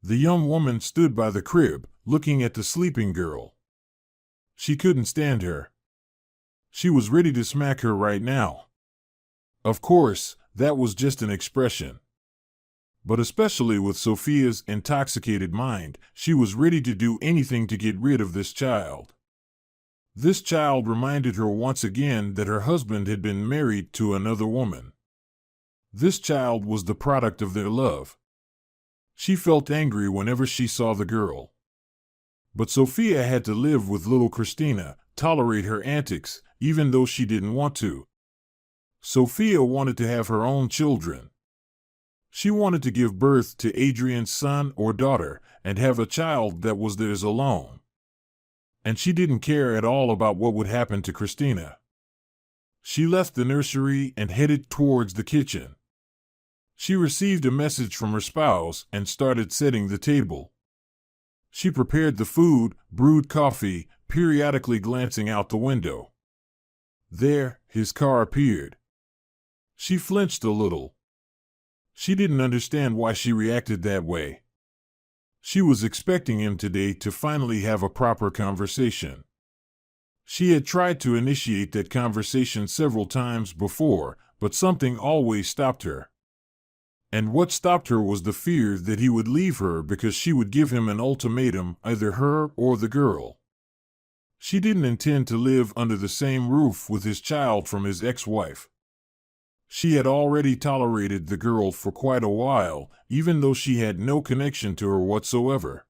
The young woman stood by the crib, looking at the sleeping girl. She couldn't stand her. She was ready to smack her right now. Of course, that was just an expression. But especially with Sophia's intoxicated mind, she was ready to do anything to get rid of this child. This child reminded her once again that her husband had been married to another woman. This child was the product of their love. She felt angry whenever she saw the girl. But Sophia had to live with little Christina, tolerate her antics, even though she didn't want to. Sophia wanted to have her own children. She wanted to give birth to Adrian's son or daughter and have a child that was theirs alone. And she didn't care at all about what would happen to Christina. She left the nursery and headed towards the kitchen. She received a message from her spouse and started setting the table. She prepared the food, brewed coffee, periodically glancing out the window. There, his car appeared. She flinched a little. She didn't understand why she reacted that way. She was expecting him today to finally have a proper conversation. She had tried to initiate that conversation several times before, but something always stopped her. And what stopped her was the fear that he would leave her because she would give him an ultimatum, either her or the girl. She didn't intend to live under the same roof with his child from his ex-wife. She had already tolerated the girl for quite a while, even though she had no connection to her whatsoever.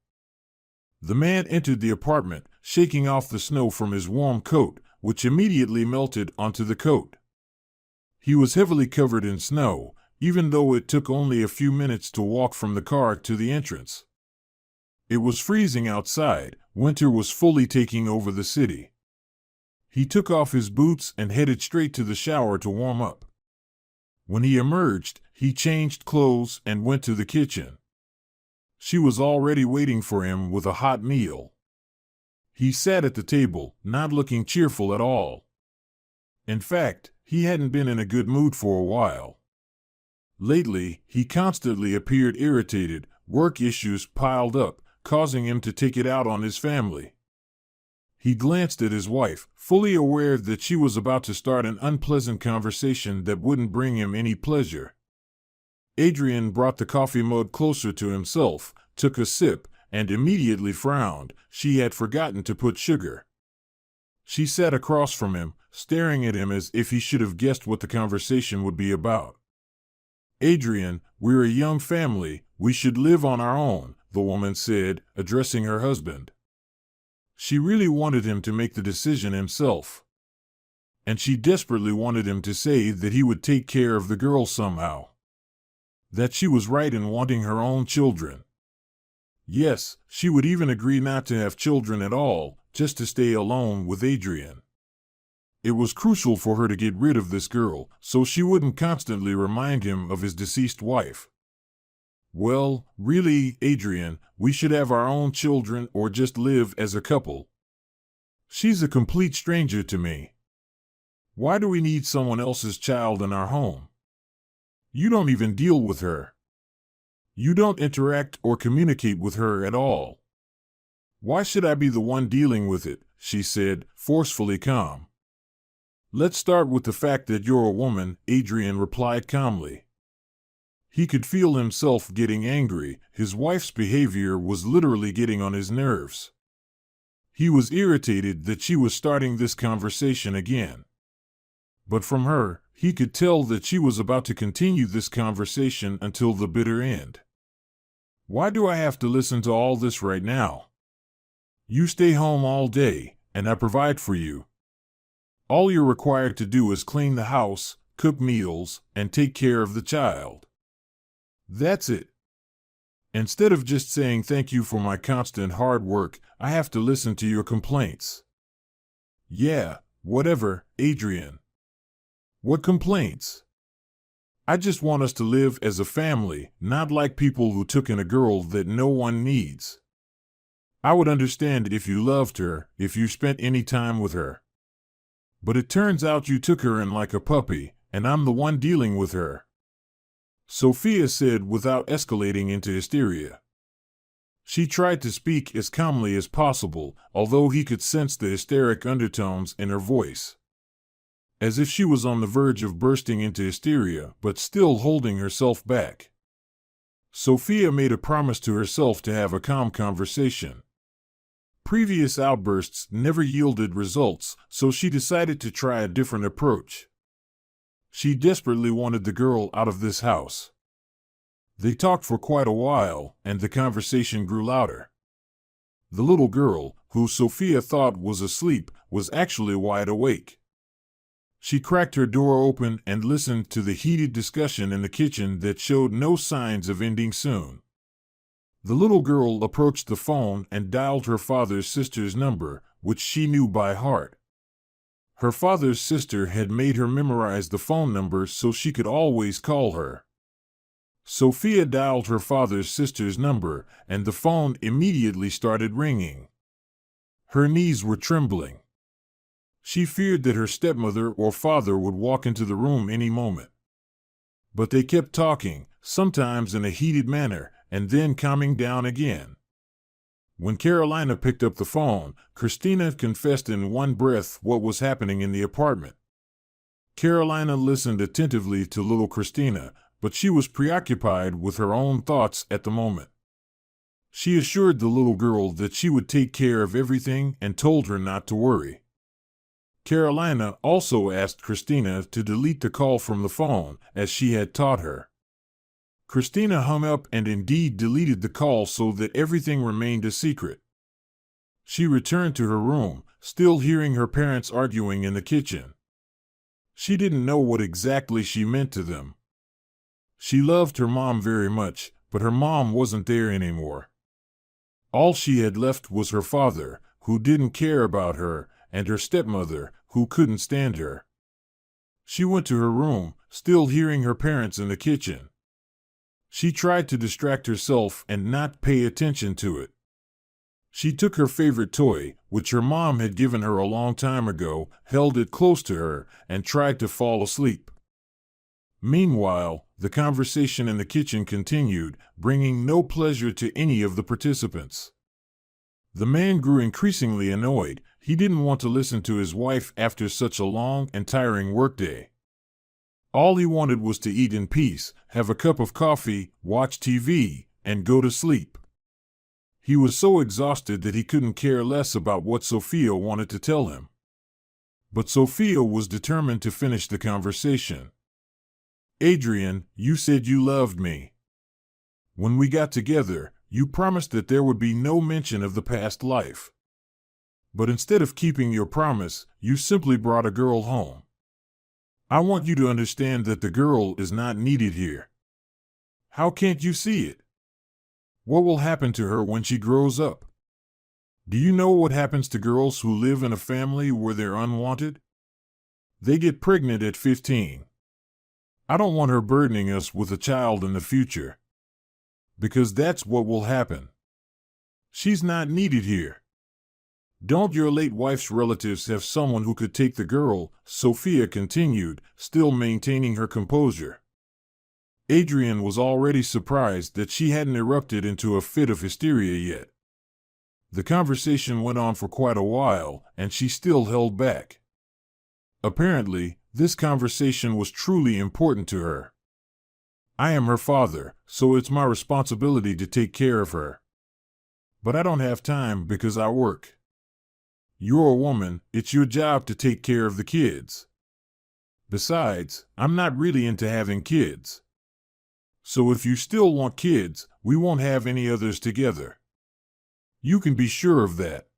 The man entered the apartment, shaking off the snow from his warm coat, which immediately melted onto the coat. He was heavily covered in snow, even though it took only a few minutes to walk from the car to the entrance. It was freezing outside. Winter was fully taking over the city. He took off his boots and headed straight to the shower to warm up. When he emerged, he changed clothes and went to the kitchen. She was already waiting for him with a hot meal. He sat at the table, not looking cheerful at all. In fact, he hadn't been in a good mood for a while. Lately, he constantly appeared irritated, work issues piled up, causing him to take it out on his family. He glanced at his wife, fully aware that she was about to start an unpleasant conversation that wouldn't bring him any pleasure. Adrian brought the coffee mug closer to himself, took a sip, and immediately frowned. She had forgotten to put sugar. She sat across from him, staring at him as if he should have guessed what the conversation would be about. "Adrian, we're a young family, we should live on our own," the woman said, addressing her husband. She really wanted him to make the decision himself. And she desperately wanted him to say that he would take care of the girl somehow. That she was right in wanting her own children. Yes, she would even agree not to have children at all, just to stay alone with Adrian. It was crucial for her to get rid of this girl, so she wouldn't constantly remind him of his deceased wife. "Well, really, Adrian, we should have our own children or just live as a couple. She's a complete stranger to me. Why do we need someone else's child in our home? You don't even deal with her. You don't interact or communicate with her at all. Why should I be the one dealing with it?" she said, forcefully calm. "Let's start with the fact that you're a woman," Adrian replied calmly. He could feel himself getting angry. His wife's behavior was literally getting on his nerves. He was irritated that she was starting this conversation again. But from her, he could tell that she was about to continue this conversation until the bitter end. "Why do I have to listen to all this right now? You stay home all day, and I provide for you. All you're required to do is clean the house, cook meals, and take care of the child. That's it. Instead of just saying thank you for my constant hard work, I have to listen to your complaints." "Yeah, whatever, Adrian. What complaints? I just want us to live as a family, not like people who took in a girl that no one needs. I would understand if you loved her, if you spent any time with her. But it turns out you took her in like a puppy, and I'm the one dealing with her," Sophia said without escalating into hysteria. She tried to speak as calmly as possible, although he could sense the hysteric undertones in her voice. As if she was on the verge of bursting into hysteria, but still holding herself back. Sophia made a promise to herself to have a calm conversation. Previous outbursts never yielded results, so she decided to try a different approach. She desperately wanted the girl out of this house. They talked for quite a while, and the conversation grew louder. The little girl, who Sophia thought was asleep, was actually wide awake. She cracked her door open and listened to the heated discussion in the kitchen that showed no signs of ending soon. The little girl approached the phone and dialed her father's sister's number, which she knew by heart. Her father's sister had made her memorize the phone number so she could always call her. Sophia dialed her father's sister's number, and the phone immediately started ringing. Her knees were trembling. She feared that her stepmother or father would walk into the room any moment. But they kept talking, sometimes in a heated manner, and then calming down again. When Carolina picked up the phone, Christina confessed in one breath what was happening in the apartment. Carolina listened attentively to little Christina, but she was preoccupied with her own thoughts at the moment. She assured the little girl that she would take care of everything and told her not to worry. Carolina also asked Christina to delete the call from the phone, as she had taught her. Christina hung up and indeed deleted the call so that everything remained a secret. She returned to her room, still hearing her parents arguing in the kitchen. She didn't know what exactly she meant to them. She loved her mom very much, but her mom wasn't there anymore. All she had left was her father, who didn't care about her, and her stepmother, who couldn't stand her. She went to her room, still hearing her parents in the kitchen. She tried to distract herself and not pay attention to it. She took her favorite toy, which her mom had given her a long time ago, held it close to her, and tried to fall asleep. Meanwhile, the conversation in the kitchen continued, bringing no pleasure to any of the participants. The man grew increasingly annoyed. He didn't want to listen to his wife after such a long and tiring workday. All he wanted was to eat in peace, have a cup of coffee, watch TV, and go to sleep. He was so exhausted that he couldn't care less about what Sophia wanted to tell him. But Sophia was determined to finish the conversation. "Adrian, you said you loved me. When we got together, you promised that there would be no mention of the past life. But instead of keeping your promise, you simply brought a girl home. I want you to understand that the girl is not needed here. How can't you see it? What will happen to her when she grows up? Do you know what happens to girls who live in a family where they're unwanted? They get pregnant at 15. I don't want her burdening us with a child in the future. Because that's what will happen. She's not needed here. Don't your late wife's relatives have someone who could take the girl?" Sophia continued, still maintaining her composure. Adrian was already surprised that she hadn't erupted into a fit of hysteria yet. The conversation went on for quite a while, and she still held back. Apparently, this conversation was truly important to her. "I am her father, so it's my responsibility to take care of her. But I don't have time because I work. You're a woman, it's your job to take care of the kids. Besides, I'm not really into having kids. So if you still want kids, we won't have any others together. You can be sure of that.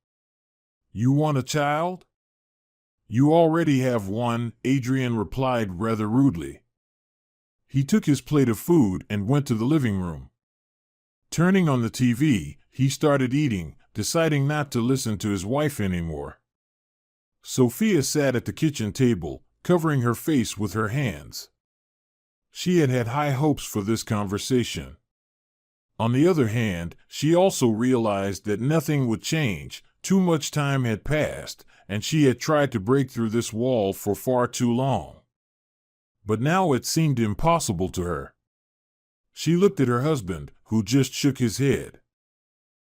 You want a child?" "You already have one," Adrian replied rather rudely. He took his plate of food and went to the living room. Turning on the TV, he started eating, deciding not to listen to his wife anymore. Sophia sat at the kitchen table, covering her face with her hands. She had had high hopes for this conversation. On the other hand, she also realized that nothing would change. Too much time had passed, and she had tried to break through this wall for far too long. But now it seemed impossible to her. She looked at her husband, who just shook his head.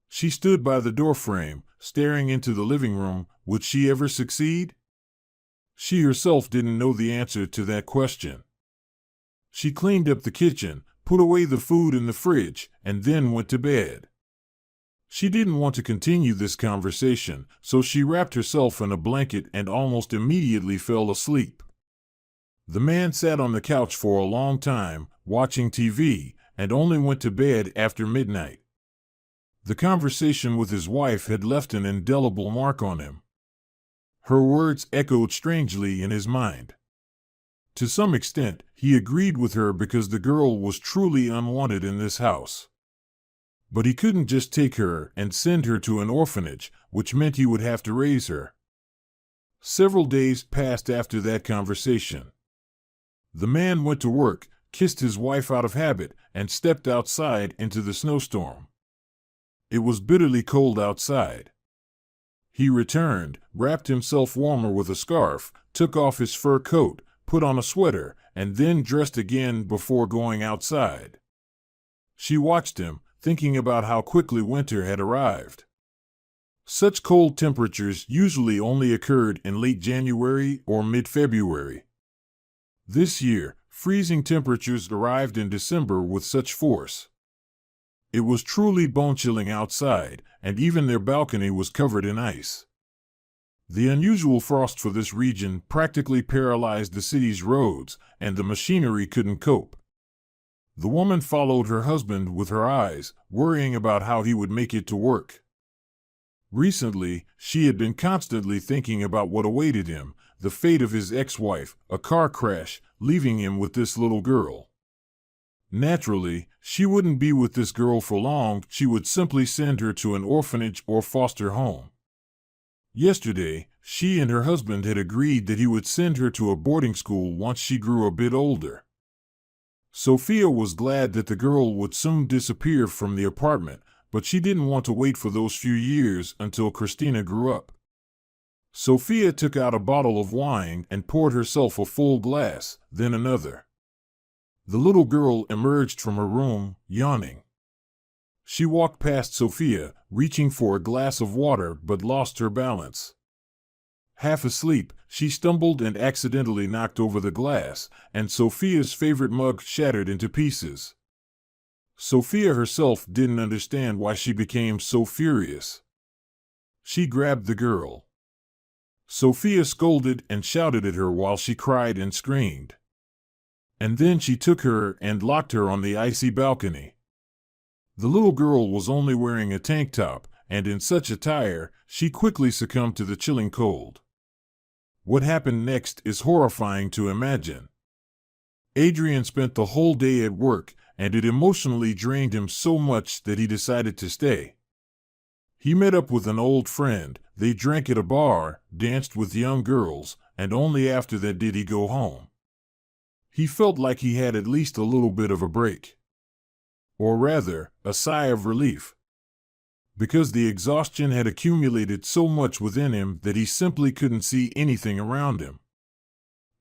She stood by the doorframe, staring into the living room. Would she ever succeed? She herself didn't know the answer to that question. She cleaned up the kitchen, put away the food in the fridge, and then went to bed. She didn't want to continue this conversation, so she wrapped herself in a blanket and almost immediately fell asleep. The man sat on the couch for a long time, watching TV, and only went to bed after midnight. The conversation with his wife had left an indelible mark on him. Her words echoed strangely in his mind. To some extent, he agreed with her because the girl was truly unwanted in this house. But he couldn't just take her and send her to an orphanage, which meant he would have to raise her. Several days passed after that conversation. The man went to work, kissed his wife out of habit, and stepped outside into the snowstorm. It was bitterly cold outside. He returned, wrapped himself warmer with a scarf, took off his fur coat, put on a sweater, and then dressed again before going outside. She watched him, thinking about how quickly winter had arrived. Such cold temperatures usually only occurred in late January or mid-February. This year, freezing temperatures arrived in December with such force. It was truly bone-chilling outside, and even their balcony was covered in ice. The unusual frost for this region practically paralyzed the city's roads, and the machinery couldn't cope. The woman followed her husband with her eyes, worrying about how he would make it to work. Recently, she had been constantly thinking about what awaited him, the fate of his ex-wife, a car crash, leaving him with this little girl. Naturally, she wouldn't be with this girl for long. She would simply send her to an orphanage or foster home. Yesterday, she and her husband had agreed that he would send her to a boarding school once she grew a bit older. Sophia was glad that the girl would soon disappear from the apartment, but she didn't want to wait for those few years until Christina grew up. Sophia took out a bottle of wine and poured herself a full glass, then another. The little girl emerged from her room, yawning. She walked past Sophia, reaching for a glass of water, but lost her balance. Half asleep, she stumbled and accidentally knocked over the glass, and Sophia's favorite mug shattered into pieces. Sophia herself didn't understand why she became so furious. She grabbed the girl. Sophia scolded and shouted at her while she cried and screamed. And then she took her and locked her on the icy balcony. The little girl was only wearing a tank top, and in such attire, she quickly succumbed to the chilling cold. What happened next is horrifying to imagine. Adrian spent the whole day at work, and it emotionally drained him so much that he decided to stay. He met up with an old friend, they drank at a bar, danced with young girls, and only after that did he go home. He felt like he had at least a little bit of a break. Or rather, a sigh of relief. Because the exhaustion had accumulated so much within him that he simply couldn't see anything around him.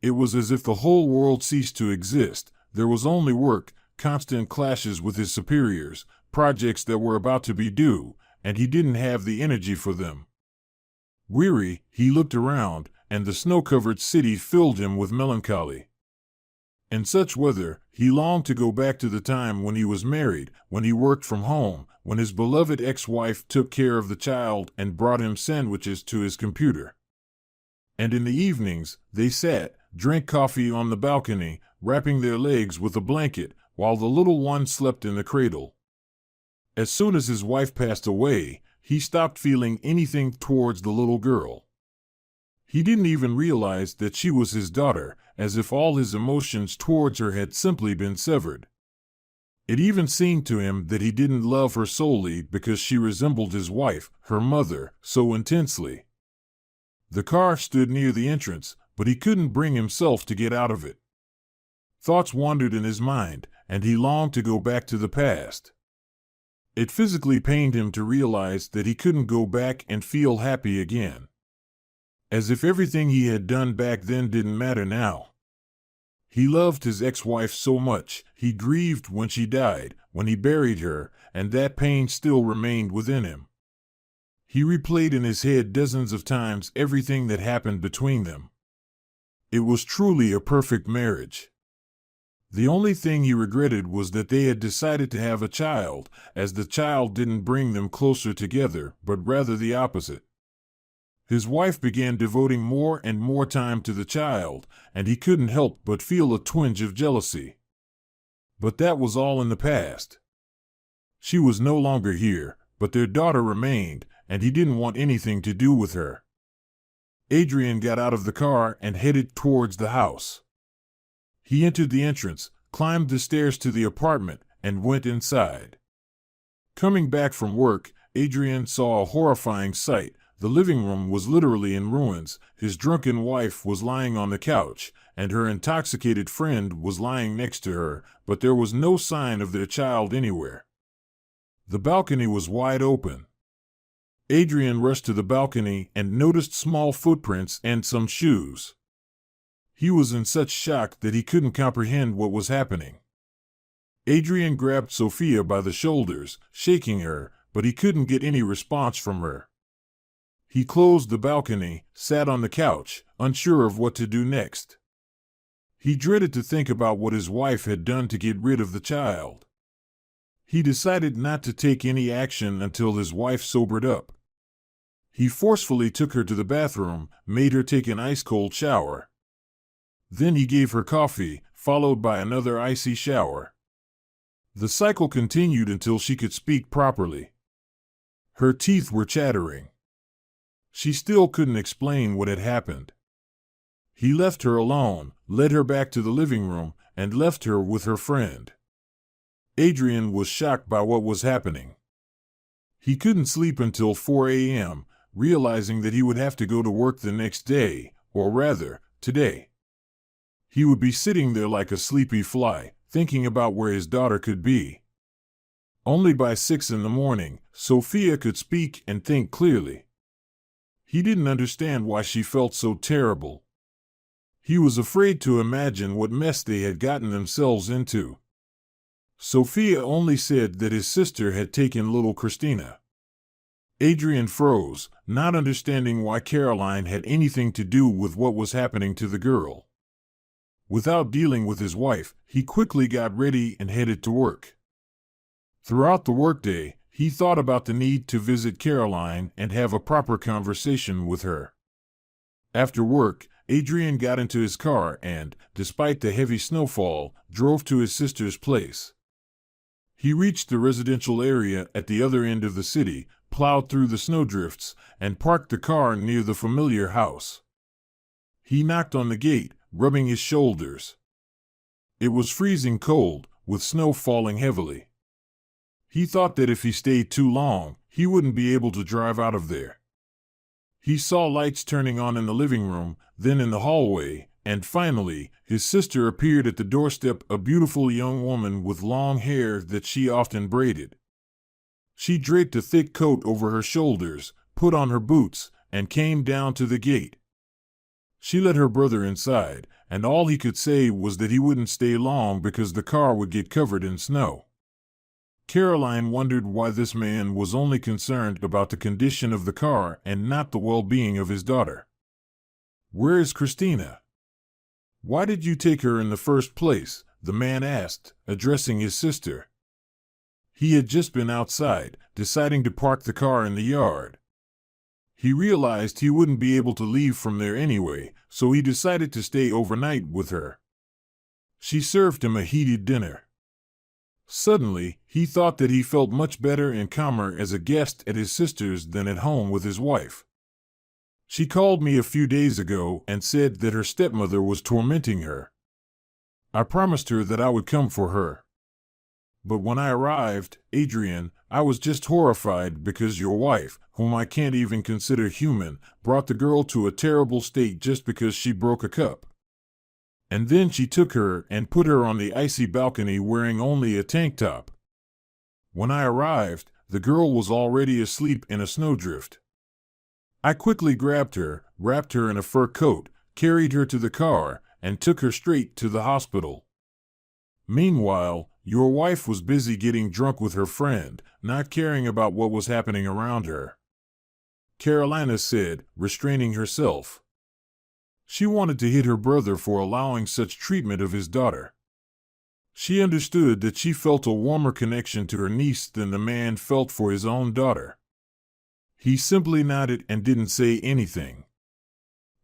It was as if the whole world ceased to exist. There was only work, constant clashes with his superiors, projects that were about to be due, and he didn't have the energy for them. Weary, he looked around, and the snow-covered city filled him with melancholy. In such weather, he longed to go back to the time when he was married, when he worked from home, when his beloved ex-wife took care of the child and brought him sandwiches to his computer. And in the evenings, they sat, drank coffee on the balcony, wrapping their legs with a blanket, while the little one slept in the cradle. As soon as his wife passed away, he stopped feeling anything towards the little girl. He didn't even realize that she was his daughter, as if all his emotions towards her had simply been severed. It even seemed to him that he didn't love her solely because she resembled his wife, her mother, so intensely. The car stood near the entrance, but he couldn't bring himself to get out of it. Thoughts wandered in his mind, and he longed to go back to the past. It physically pained him to realize that he couldn't go back and feel happy again. As if everything he had done back then didn't matter now. He loved his ex-wife so much, he grieved when she died, when he buried her, and that pain still remained within him. He replayed in his head dozens of times everything that happened between them. It was truly a perfect marriage. The only thing he regretted was that they had decided to have a child, as the child didn't bring them closer together, but rather the opposite. His wife began devoting more and more time to the child, and he couldn't help but feel a twinge of jealousy. But that was all in the past. She was no longer here, but their daughter remained, and he didn't want anything to do with her. Adrian got out of the car and headed towards the house. He entered the entrance, climbed the stairs to the apartment, and went inside. Coming back from work, Adrian saw a horrifying sight. The living room was literally in ruins. His drunken wife was lying on the couch, and her intoxicated friend was lying next to her, but there was no sign of their child anywhere. The balcony was wide open. Adrian rushed to the balcony and noticed small footprints and some shoes. He was in such shock that he couldn't comprehend what was happening. Adrian grabbed Sophia by the shoulders, shaking her, but he couldn't get any response from her. He closed the balcony, sat on the couch, unsure of what to do next. He dreaded to think about what his wife had done to get rid of the child. He decided not to take any action until his wife sobered up. He forcefully took her to the bathroom, made her take an ice-cold shower. Then he gave her coffee, followed by another icy shower. The cycle continued until she could speak properly. Her teeth were chattering. She still couldn't explain what had happened. He left her alone, led her back to the living room, and left her with her friend. Adrian was shocked by what was happening. He couldn't sleep until 4 a.m., realizing that he would have to go to work the next day, or rather, today. He would be sitting there like a sleepy fly, thinking about where his daughter could be. Only by 6 in the morning, Sophia could speak and think clearly. He didn't understand why she felt so terrible. He was afraid to imagine what mess they had gotten themselves into. Sophia only said that his sister had taken little Christina. Adrian froze, not understanding why Caroline had anything to do with what was happening to the girl. Without dealing with his wife, he quickly got ready and headed to work. Throughout the workday, he thought about the need to visit Caroline and have a proper conversation with her. After work, Adrian got into his car and, despite the heavy snowfall, drove to his sister's place. He reached the residential area at the other end of the city, plowed through the snowdrifts, and parked the car near the familiar house. He knocked on the gate, rubbing his shoulders. It was freezing cold, with snow falling heavily. He thought that if he stayed too long, he wouldn't be able to drive out of there. He saw lights turning on in the living room, then in the hallway, and finally, his sister appeared at the doorstep, a beautiful young woman with long hair that she often braided. She draped a thick coat over her shoulders, put on her boots, and came down to the gate. She let her brother inside, and all he could say was that he wouldn't stay long because the car would get covered in snow. Caroline wondered why this man was only concerned about the condition of the car and not the well-being of his daughter. "Where is Christina? Why did you take her in the first place?" the man asked, addressing his sister. He had just been outside, deciding to park the car in the yard. He realized he wouldn't be able to leave from there anyway, so he decided to stay overnight with her. She served him a heated dinner. Suddenly, he thought that he felt much better and calmer as a guest at his sister's than at home with his wife. "She called me a few days ago and said that her stepmother was tormenting her. I promised her that I would come for her. But when I arrived, Adrian, I was just horrified because your wife, whom I can't even consider human, brought the girl to a terrible state just because she broke a cup. And then she took her and put her on the icy balcony wearing only a tank top. When I arrived, the girl was already asleep in a snowdrift. I quickly grabbed her, wrapped her in a fur coat, carried her to the car, and took her straight to the hospital. Meanwhile, your wife was busy getting drunk with her friend, not caring about what was happening around her," Carolina said, restraining herself. She wanted to hit her brother for allowing such treatment of his daughter. She understood that she felt a warmer connection to her niece than the man felt for his own daughter. He simply nodded and didn't say anything.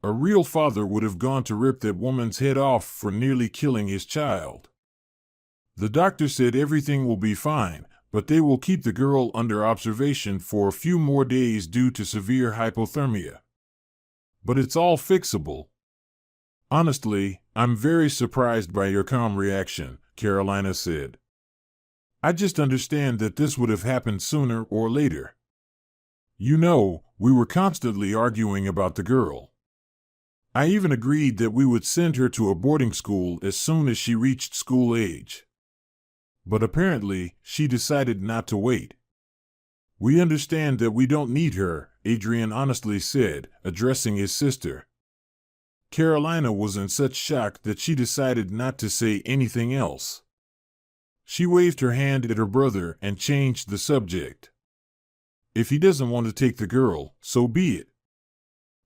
A real father would have gone to rip that woman's head off for nearly killing his child. The doctor said everything will be fine, but they will keep the girl under observation for a few more days due to severe hypothermia. But it's all fixable. Honestly, I'm very surprised by your calm reaction, Carolina said. I just understand that this would have happened sooner or later. You know, we were constantly arguing about the girl. I even agreed that we would send her to a boarding school as soon as she reached school age. But apparently, she decided not to wait. We understand that we don't need her, Adrian honestly said, addressing his sister. Carolina was in such shock that she decided not to say anything else. She waved her hand at her brother and changed the subject. If he doesn't want to take the girl, so be it.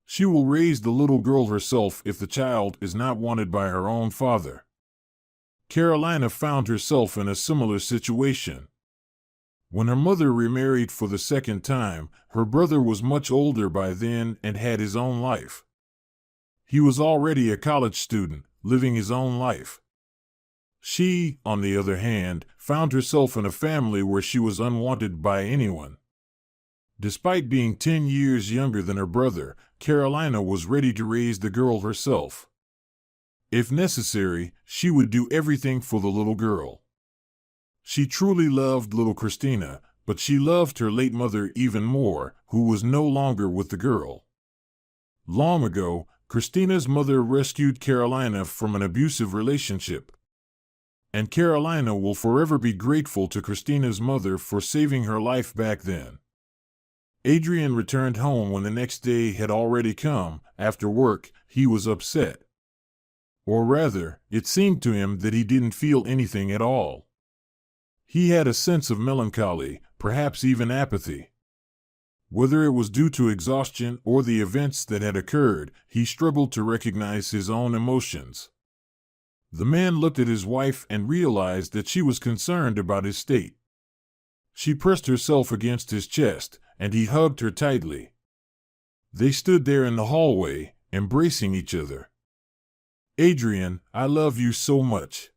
She will raise the little girl herself if the child is not wanted by her own father. Carolina found herself in a similar situation. When her mother remarried for the second time, her brother was much older by then and had his own life. He was already a college student, living his own life. She, on the other hand, found herself in a family where she was unwanted by anyone. Despite being 10 years younger than her brother, Carolina was ready to raise the girl herself. If necessary, she would do everything for the little girl. She truly loved little Christina, but she loved her late mother even more, who was no longer with the girl. Long ago, Christina's mother rescued Carolina from an abusive relationship. And Carolina will forever be grateful to Christina's mother for saving her life back then. Adrian returned home when the next day had already come. After work, he was upset. Or rather, it seemed to him that he didn't feel anything at all. He had a sense of melancholy, perhaps even apathy. Whether it was due to exhaustion or the events that had occurred, he struggled to recognize his own emotions. The man looked at his wife and realized that she was concerned about his state. She pressed herself against his chest, and he hugged her tightly. They stood there in the hallway, embracing each other. Adrian, I love you so much.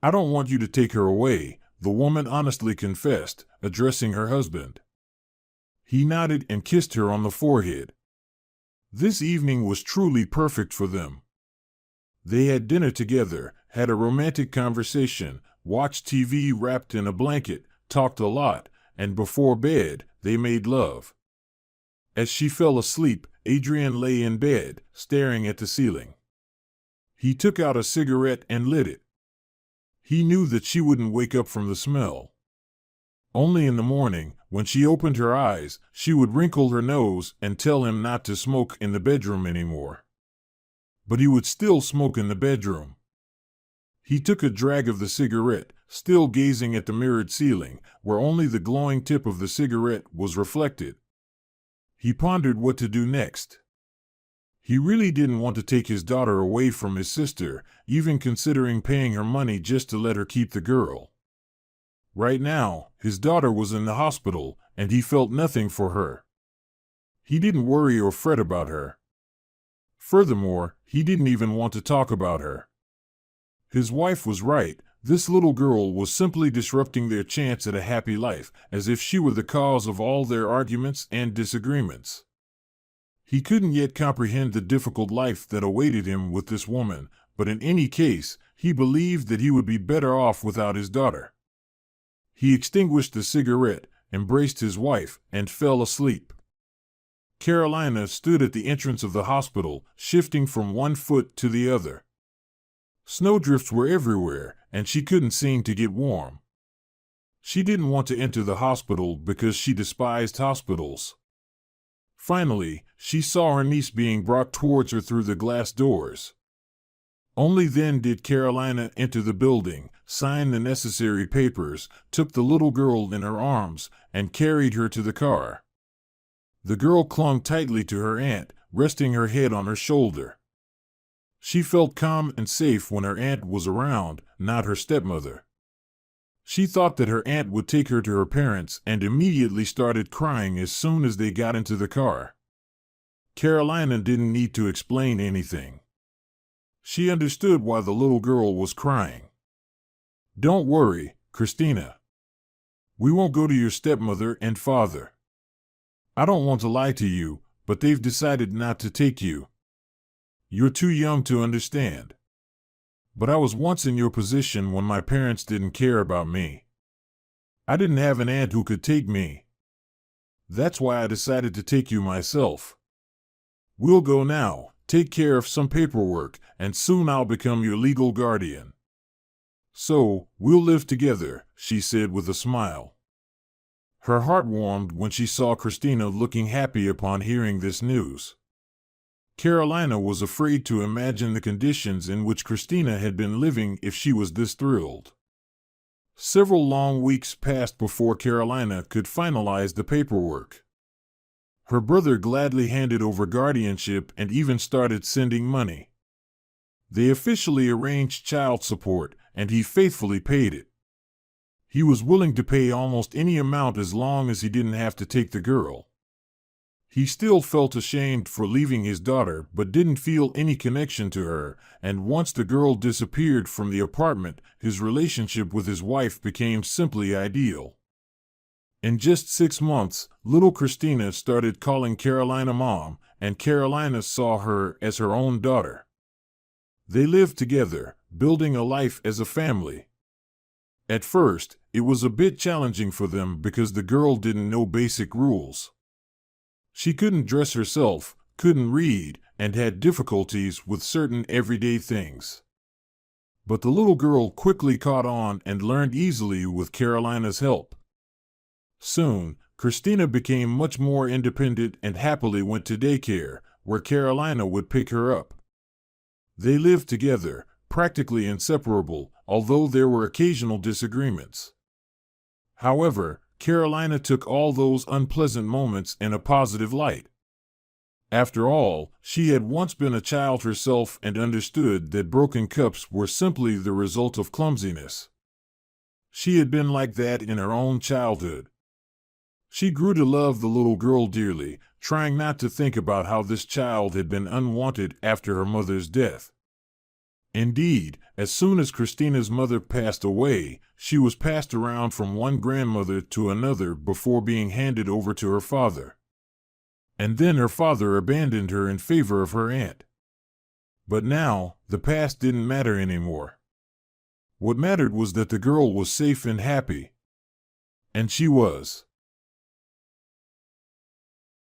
I don't want you to take her away, the woman honestly confessed, addressing her husband. He nodded and kissed her on the forehead. This evening was truly perfect for them. They had dinner together, had a romantic conversation, watched TV wrapped in a blanket, talked a lot, and before bed, they made love. As she fell asleep, Adrian lay in bed, staring at the ceiling. He took out a cigarette and lit it. He knew that she wouldn't wake up from the smell. Only in the morning, when she opened her eyes, she would wrinkle her nose and tell him not to smoke in the bedroom anymore. But he would still smoke in the bedroom. He took a drag of the cigarette, still gazing at the mirrored ceiling, where only the glowing tip of the cigarette was reflected. He pondered what to do next. He really didn't want to take his daughter away from his sister, even considering paying her money just to let her keep the girl. Right now, his daughter was in the hospital, and he felt nothing for her. He didn't worry or fret about her. Furthermore, he didn't even want to talk about her. His wife was right. This little girl was simply disrupting their chance at a happy life, as if she were the cause of all their arguments and disagreements. He couldn't yet comprehend the difficult life that awaited him with this woman, but in any case, he believed that he would be better off without his daughter. He extinguished the cigarette, embraced his wife, and fell asleep. Carolina stood at the entrance of the hospital, shifting from one foot to the other. Snowdrifts were everywhere, and she couldn't seem to get warm. She didn't want to enter the hospital because she despised hospitals. Finally, she saw her niece being brought towards her through the glass doors. Only then did Carolina enter the building, sign the necessary papers, took the little girl in her arms, and carried her to the car. The girl clung tightly to her aunt, resting her head on her shoulder. She felt calm and safe when her aunt was around, not her stepmother. She thought that her aunt would take her to her parents and immediately started crying as soon as they got into the car. Carolina didn't need to explain anything. She understood why the little girl was crying. "Don't worry, Christina. We won't go to your stepmother and father. I don't want to lie to you, but they've decided not to take you. You're too young to understand. But I was once in your position when my parents didn't care about me. I didn't have an aunt who could take me. That's why I decided to take you myself. We'll go now, take care of some paperwork, and soon I'll become your legal guardian. So, we'll live together," she said with a smile. Her heart warmed when she saw Christina looking happy upon hearing this news. Carolina was afraid to imagine the conditions in which Christina had been living if she was this thrilled. Several long weeks passed before Carolina could finalize the paperwork. Her brother gladly handed over guardianship and even started sending money. They officially arranged child support, and he faithfully paid it. He was willing to pay almost any amount as long as he didn't have to take the girl. He still felt ashamed for leaving his daughter but didn't feel any connection to her, and once the girl disappeared from the apartment, his relationship with his wife became simply ideal. In just 6 months, little Christina started calling Carolina Mom, and Carolina saw her as her own daughter. They lived together, building a life as a family. At first, it was a bit challenging for them because the girl didn't know basic rules. She couldn't dress herself, couldn't read, and had difficulties with certain everyday things. But the little girl quickly caught on and learned easily with Carolina's help. Soon, Christina became much more independent and happily went to daycare, where Carolina would pick her up. They lived together, practically inseparable, although there were occasional disagreements. However, Carolina took all those unpleasant moments in a positive light. After all, she had once been a child herself and understood that broken cups were simply the result of clumsiness. She had been like that in her own childhood. She grew to love the little girl dearly, trying not to think about how this child had been unwanted after her mother's death. Indeed, as soon as Christina's mother passed away, she was passed around from one grandmother to another before being handed over to her father. And then her father abandoned her in favor of her aunt. But now, the past didn't matter anymore. What mattered was that the girl was safe and happy. And she was.